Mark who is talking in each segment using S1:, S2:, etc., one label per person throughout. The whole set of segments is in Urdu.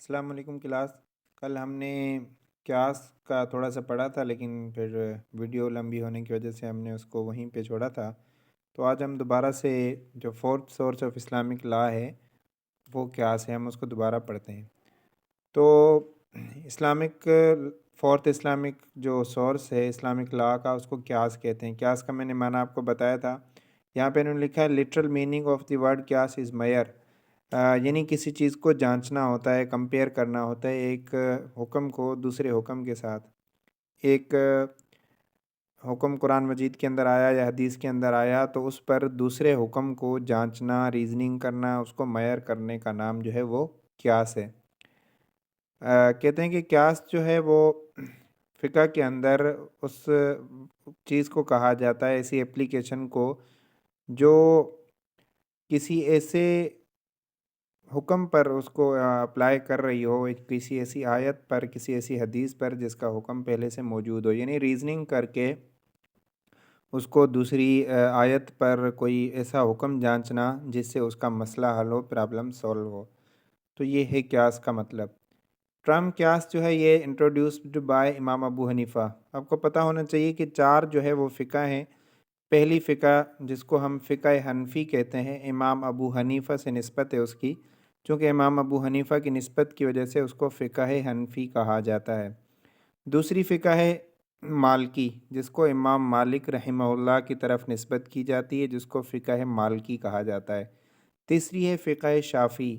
S1: السلام علیکم کلاس۔ کل ہم نے کیاس کا تھوڑا سا پڑھا تھا، لیکن پھر ویڈیو لمبی ہونے کی وجہ سے ہم نے اس کو وہیں پہ چھوڑا تھا۔ تو آج ہم دوبارہ سے جو fourth source of Islamic law ہے وہ کیاس ہے، ہم اس کو دوبارہ پڑھتے ہیں۔ تو اسلامک فورتھ اسلامک جو سورس ہے اسلامک لا کا، اس کو کیاس کہتے ہیں۔ کیاس کا میں نے معنی آپ کو بتایا تھا۔ یہاں پہ انہوں نے لکھا ہے literal meaning of the word کیاس از میئر، یعنی کسی چیز کو جانچنا ہوتا ہے، کمپیئر کرنا ہوتا ہے ایک حکم کو دوسرے حکم کے ساتھ۔ ایک حکم قرآن مجید کے اندر آیا یا حدیث کے اندر آیا تو اس پر دوسرے حکم کو جانچنا، ریزننگ کرنا، اس کو میئر کرنے کا نام جو ہے وہ قیاس ہے۔ کہتے ہیں کہ قیاس جو ہے وہ فقہ کے اندر اس چیز کو کہا جاتا ہے، ایسی اپلیکیشن کو جو کسی ایسے حکم پر اس کو اپلائی کر رہی ہو، کسی ایسی آیت پر، کسی ایسی حدیث پر جس کا حکم پہلے سے موجود ہو، یعنی ریزننگ کر کے اس کو دوسری آیت پر کوئی ایسا حکم جانچنا جس سے اس کا مسئلہ حل ہو، پرابلم سولو ہو۔ تو یہ ہے قیاس کا مطلب۔ ٹرم قیاس جو ہے یہ انٹروڈیوسڈ بائی امام ابو حنیفہ۔ آپ کو پتہ ہونا چاہیے کہ 4 جو ہے وہ فقہ ہیں۔ پہلی فقہ جس کو ہم فقہ حنفی کہتے ہیں، امام ابو حنیفہ سے نسبت ہے اس کی، چونکہ امام ابو حنیفہ کی نسبت کی وجہ سے اس کو فقہ حنفی کہا جاتا ہے۔ دوسری فقہ ہے مالکی، جس کو امام مالک رحمہ اللہ کی طرف نسبت کی جاتی ہے، جس کو فقہ مالکی کہا جاتا ہے۔ تیسری ہے فقہ شافعی۔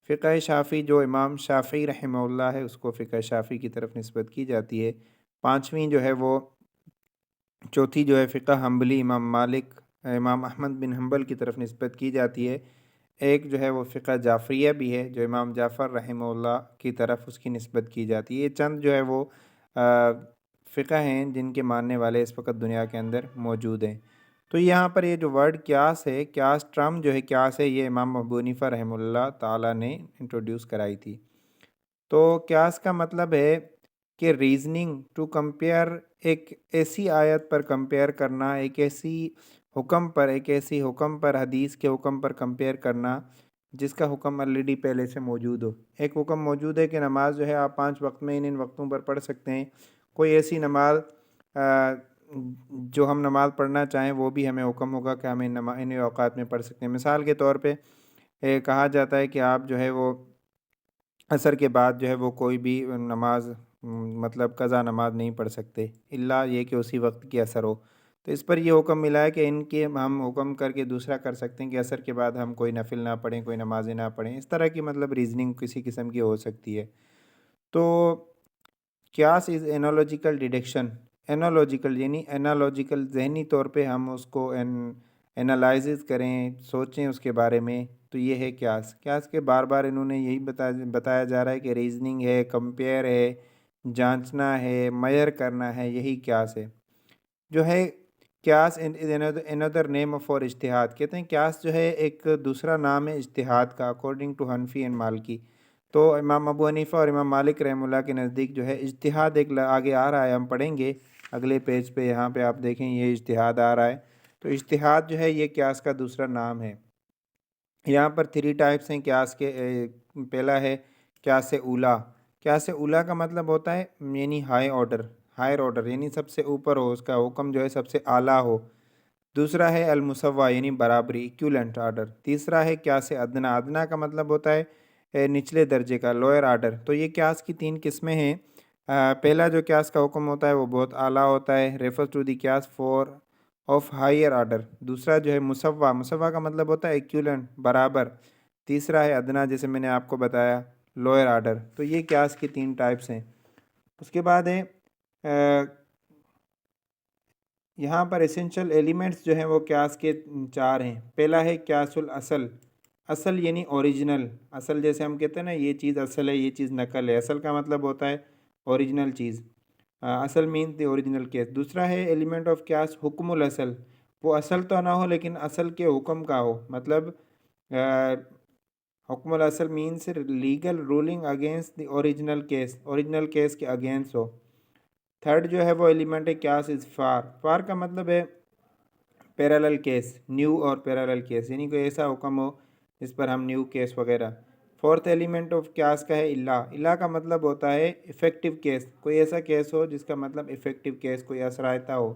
S1: فقہ شافعی جو امام شافعی رحمہ اللہ ہے، اس کو فقہ شافعی کی طرف نسبت کی جاتی ہے۔ پانچویں جو ہے وہ چوتھی جو ہے فقہ حنبلی، امام مالک، امام احمد بن حنبل کی طرف نسبت کی جاتی ہے۔ ایک جو ہے وہ فقہ جعفریہ بھی ہے، جو امام جعفر رحمہ اللہ کی طرف اس کی نسبت کی جاتی ہے۔ یہ چند جو ہے وہ فقہ ہیں جن کے ماننے والے اس وقت دنیا کے اندر موجود ہیں۔ تو یہاں پر یہ جو ورڈ قیاس ہے، قیاس ٹرم جو ہے قیاس ہے، یہ امام ابو حنیفہ رحمہ اللہ تعالیٰ نے انٹروڈیوس کرائی تھی۔ تو قیاس کا مطلب ہے کہ ریزننگ ٹو کمپیئر، ایک ایسی آیت پر کمپیئر کرنا، ایک ایسی حکم پر حدیث کے حکم پر کمپیئر کرنا جس کا حکم آلریڈی پہلے سے موجود ہو۔ ایک حکم موجود ہے کہ نماز جو ہے آپ 5 وقت میں ان وقتوں پر پڑھ سکتے ہیں۔ کوئی ایسی نماز جو ہم نماز پڑھنا چاہیں وہ بھی ہمیں حکم ہوگا کہ ہم ان اوقات میں پڑھ سکتے ہیں۔ مثال کے طور پہ کہا جاتا ہے کہ آپ جو ہے وہ عصر کے بعد جو ہے وہ کوئی بھی نماز مطلب قضا نماز نہیں پڑھ سکتے، الا یہ کہ اسی وقت کی عصر ہو۔ تو اس پر یہ حکم ملا ہے کہ ان کے ہم حکم کر کے دوسرا کر سکتے ہیں کہ عصر کے بعد ہم کوئی نفل نہ پڑھیں، کوئی نمازیں نہ پڑھیں۔ اس طرح کی مطلب ریزننگ کسی قسم کی ہو سکتی ہے۔ تو قیاس از اینالوجیکل ڈیڈکشن۔ اینالوجیکل یعنی اینالوجیکل، ذہنی طور پہ ہم اس کو اینالائزز کریں، سوچیں اس کے بارے میں، تو یہ ہے قیاس۔ قیاس کے بار بار انہوں نے یہی بتایا جا رہا ہے کہ ریزننگ ہے، کمپیئر ہے، جانچنا ہے، میئر کرنا ہے، یہی قیاس ہے۔ جو ہے قیاس another name فار اجتہاد، کہتے ہیں قیاس جو ہے ایک دوسرا نام ہے اجتہاد کا، اکارڈنگ ٹو حنفی اینڈ مالکی۔ تو امام ابو حنیفہ اور امام مالک رحمہ اللہ کے نزدیک جو ہے اجتہاد ایک آگے آ رہا ہے، ہم پڑھیں گے اگلے پیج پہ، یہاں پہ آپ دیکھیں یہ اجتہاد آ رہا ہے۔ تو اجتہاد جو ہے یہ قیاس کا دوسرا نام ہے۔ یہاں پر 3 ٹائپس ہیں قیاس کے۔ پہلا ہے قیاس اولیٰ۔ قیاس اولیٰ کا مطلب ہوتا ہے یعنی ہائر آرڈر یعنی سب سے اوپر ہو، اس کا حکم جو ہے سب سے اعلیٰ ہو۔ دوسرا ہے المسویٰ یعنی برابری، ایکویلنٹ آرڈر۔ تیسرا ہے قیاس ادنیٰ۔ ادنیٰ کا مطلب ہوتا ہے نچلے درجے کا، لوئر آرڈر۔ تو یہ قیاس کی 3 قسمیں ہیں۔ پہلا جو قیاس کا حکم ہوتا ہے وہ بہت اعلیٰ ہوتا ہے، ریفر ٹو دی قیاس فور آف ہائر آرڈر۔ دوسرا جو ہے مسویٰ، مسویٰ کا مطلب ہوتا ہے ایکویلنٹ، برابر۔ تیسرا ہے ادنیٰ، جیسے میں نے آپ کو بتایا لوئر آرڈر۔ تو یہ قیاس کی 3 ٹائپس ہیں۔ اس کے بعد ہے یہاں پر اسینشل ایلیمنٹس جو ہیں وہ قیاس کے 4 ہیں۔ پہلا ہے قیاس الاصل۔ اصل یعنی اوریجنل۔ اصل جیسے ہم کہتے ہیں نا یہ چیز اصل ہے، یہ چیز نقل ہے۔ اصل کا مطلب ہوتا ہے اوریجنل چیز۔ اصل مینس دی اوریجنل کیس۔ دوسرا ہے ایلیمنٹ آف قیاس حکم الاصل۔ وہ اصل تو نہ ہو لیکن اصل کے حکم کا ہو، مطلب حکم الاصل means legal ruling against the original case, original case کے اگینسٹ ہو۔ تھرڈ جو ہے وہ ایلیمنٹ ہے قیاس فار۔ فار کا مطلب ہے پیرالل کیس، نیو اور پیرالل کیس، یعنی کوئی ایسا حکم ہو جس پر ہم نیو کیس وغیرہ۔ فورتھ ایلیمنٹ آف قیاس کا ہے اللہ کا مطلب ہوتا ہے افیکٹو کیس، کوئی ایسا کیس ہو جس کا مطلب افیکٹو کیس، کوئی اثرائتہ ہو۔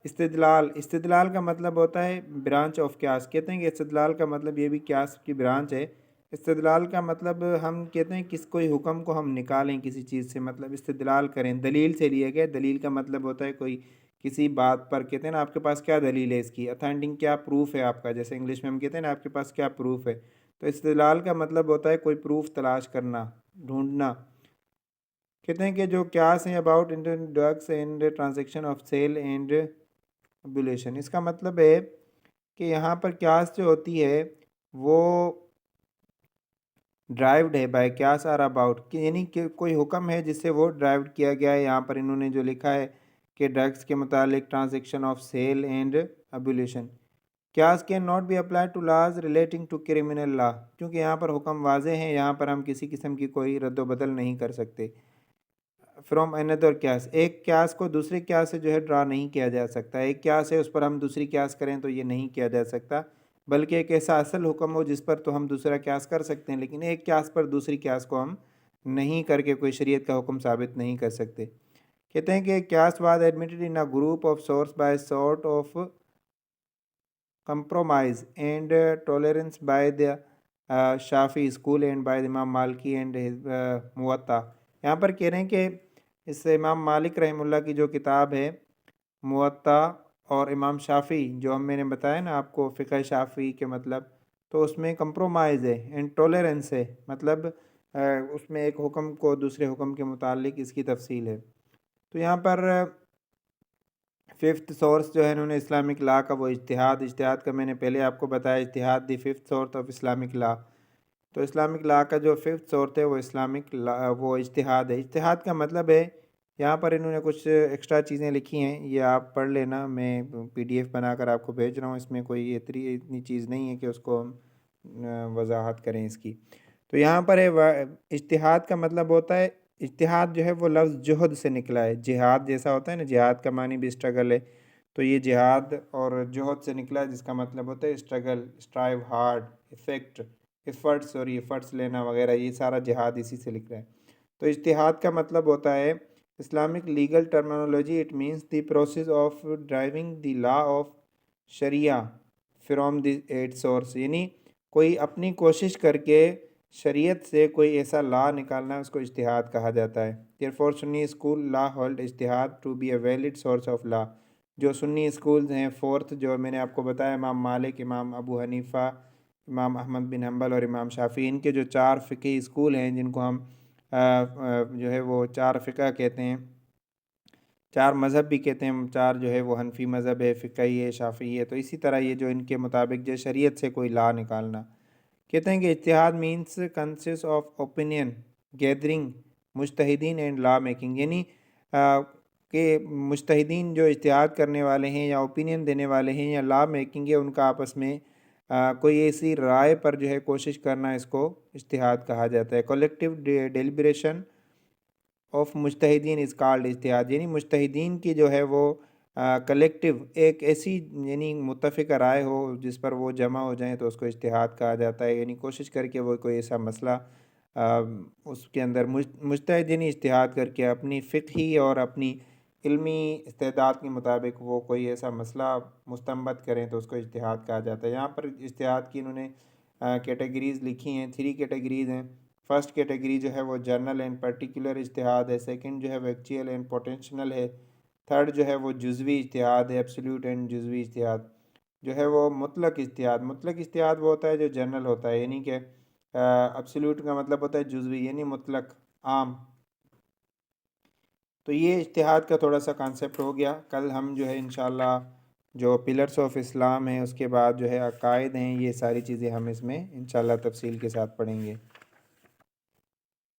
S1: استدلال کا مطلب ہوتا ہے برانچ آف قیاس، کہتے ہیں کہ استدلال کا مطلب یہ بھی قیاس کی برانچ ہے۔ استدلال کا مطلب ہم کہتے ہیں کوئی حکم کو ہم نکالیں کسی چیز سے، مطلب استدلال کریں، دلیل سے لیے گئے۔ دلیل کا مطلب ہوتا ہے کوئی کسی بات پر کہتے ہیں نا آپ کے پاس کیا دلیل ہے اس کی، اتھینٹک کیا پروف ہے آپ کا، جیسے انگلش میں ہم کہتے ہیں نا آپ کے پاس کیا پروف ہے۔ تو استدلال کا مطلب ہوتا ہے کوئی پروف تلاش کرنا، ڈھونڈنا۔ کہتے ہیں کہ جو قیاس ہیں about drugs and transaction of sale and abolition, اس کا مطلب ہے کہ یہاں پر قیاس جو ہوتی ہے وہ ڈرائیوڈ ہے بائی قیاس آر اباؤٹ، یعنی کہ کوئی حکم ہے جس سے وہ ڈرائیوڈ کیا گیا ہے۔ یہاں پر انہوں نے جو لکھا ہے کہ ڈرگس کے متعلق transaction of sale and abolition, قیاس can not be apply to laws relating to criminal law, کیونکہ یہاں پر حکم واضح ہیں، یہاں پر ہم کسی قسم کی کوئی رد و بدل نہیں کر سکتے۔ فرام اندر قیاس، ایک قیاس کو دوسرے قیاس سے جو ہے ڈرا نہیں کیا جا سکتا، ایک قیاس ہے اس پر ہم دوسری قیاس کریں تو یہ نہیں کیا جا سکتا، بلکہ ایک ایسا اصل حکم ہو جس پر تو ہم دوسرا قیاس کر سکتے ہیں، لیکن ایک قیاس پر دوسری قیاس کو ہم نہیں کر کے کوئی شریعت کا حکم ثابت نہیں کر سکتے۔ کہتے ہیں کہ قیاس was admitted in a group of source by sort of compromise and tolerance by the Shafi school and by امام مالکی اینڈ موطا۔ یہاں پر کہہ رہے ہیں کہ اس سے امام مالک رحمہ اللہ کی جو کتاب ہے موطا، اور امام شافی جو میں نے بتایا نا آپ کو فقہ شافی کے مطلب، تو اس میں کمپرومائز ہے اینڈ ٹولرنس ہے، مطلب اس میں ایک حکم کو دوسرے حکم کے متعلق اس کی تفصیل ہے۔ تو یہاں پر ففتھ سورس جو ہے انہوں نے اسلامک لا کا وہ اجتہاد کا میں نے پہلے آپ کو بتایا، اجتہاد the fifth source of Islamic لا۔ تو اسلامک لا کا جو ففتھ سورس ہے وہ اسلامک لا، وہ اجتہاد ہے۔ اجتہاد کا مطلب ہے، یہاں پر انہوں نے کچھ ایکسٹرا چیزیں لکھی ہیں، یہ آپ پڑھ لینا، میں PDF بنا کر آپ کو بھیج رہا ہوں، اس میں کوئی اتنی چیز نہیں ہے کہ اس کو ہم وضاحت کریں اس کی۔ تو یہاں پر ہے اجتہاد کا مطلب ہوتا ہے، اجتہاد جو ہے وہ لفظ جہد سے نکلا ہے، جہاد جیسا ہوتا ہے نا، جہاد کا معنی بھی اسٹرگل ہے، تو یہ جہاد اور جہد سے نکلا ہے، جس کا مطلب ہوتا ہے اسٹرگل، اسٹرائیو ہارڈ، ایفرٹس لینا وغیرہ، یہ سارا جہاد اسی سے لکھ رہا ہے۔ تو اجتہاد کا مطلب ہوتا ہے Islamic legal terminology, it means the process of driving the law of sharia from the eight source, یعنی کوئی اپنی کوشش کر کے شریعت سے کوئی ایسا لا نکالنا، اس کو اجتہاد کہا جاتا ہے۔ therefore Sunni school law hold اجتہاد to be a valid source of law, جو سنی اسکولز ہیں فورتھ جو میں نے آپ کو بتایا، امام مالک، امام ابو حنیفہ، امام احمد بن حنبل اور امام شافعی، ان کے جو 4 فقہی اسکول ہیں جن کو ہم جو ہے وہ 4 فقہ کہتے ہیں، 4 مذہب بھی کہتے ہیں، 4 جو ہے وہ حنفی مذہب ہے، فقہی ہے، شافعی ہے، تو اسی طرح یہ جو ان کے مطابق جو شریعت سے کوئی لا نکالنا، کہتے ہیں کہ اجتہاد means consist of opinion gathering مجتہدین اینڈ لا میکنگ، یعنی کہ مجتہدین جو اجتہاد کرنے والے ہیں یا اوپینین دینے والے ہیں یا لا میکنگ ہے، ان کا آپس میں کوئی ایسی رائے پر جو ہے کوشش کرنا، اس کو اجتہاد کہا جاتا ہے۔ کولیکٹیو ڈیلیبریشن آف مجتہدین از کالڈ اجتہاد، یعنی مجتہدین کی جو ہے وہ کلیکٹیو ایک ایسی یعنی متفقہ رائے ہو جس پر وہ جمع ہو جائیں تو اس کو اجتہاد کہا جاتا ہے، یعنی کوشش کر کے وہ کوئی ایسا مسئلہ اس کے اندر مجتہد یعنی اجتہاد کر کے اپنی فقہی اور اپنی علمی استعداد کے مطابق وہ کوئی ایسا مسئلہ مستنبط کریں تو اس کو اجتہاد کہا جاتا ہے۔ یہاں پر اجتہاد کی انہوں نے کیٹیگریز لکھی ہیں، 3 کیٹیگریز ہیں۔ فرسٹ کیٹیگری جو ہے وہ جنرل اینڈ پرٹیکولر اجتہاد ہے، سیکنڈ جو ہے وہ ایکچوئل اینڈ پوٹینشنل ہے، تھرڈ جو ہے وہ جزوی اجتہاد ہے، ایبسلیوٹ اینڈ جزوی اجتہاد جو ہے وہ مطلق اجتہاد۔ مطلق اجتہاد وہ ہوتا ہے جو جنرل ہوتا ہے، یعنی کہ ایبسلیوٹ کا مطلب ہوتا ہے جزوی، یعنی مطلق، عام۔ تو یہ اجتہاد کا تھوڑا سا کانسیپٹ ہو گیا۔ کل ہم جو ہے انشاءاللہ جو پلرس آف اسلام ہیں، اس کے بعد جو ہے عقائد ہیں، یہ ساری چیزیں ہم اس میں انشاءاللہ تفصیل کے ساتھ پڑھیں گے۔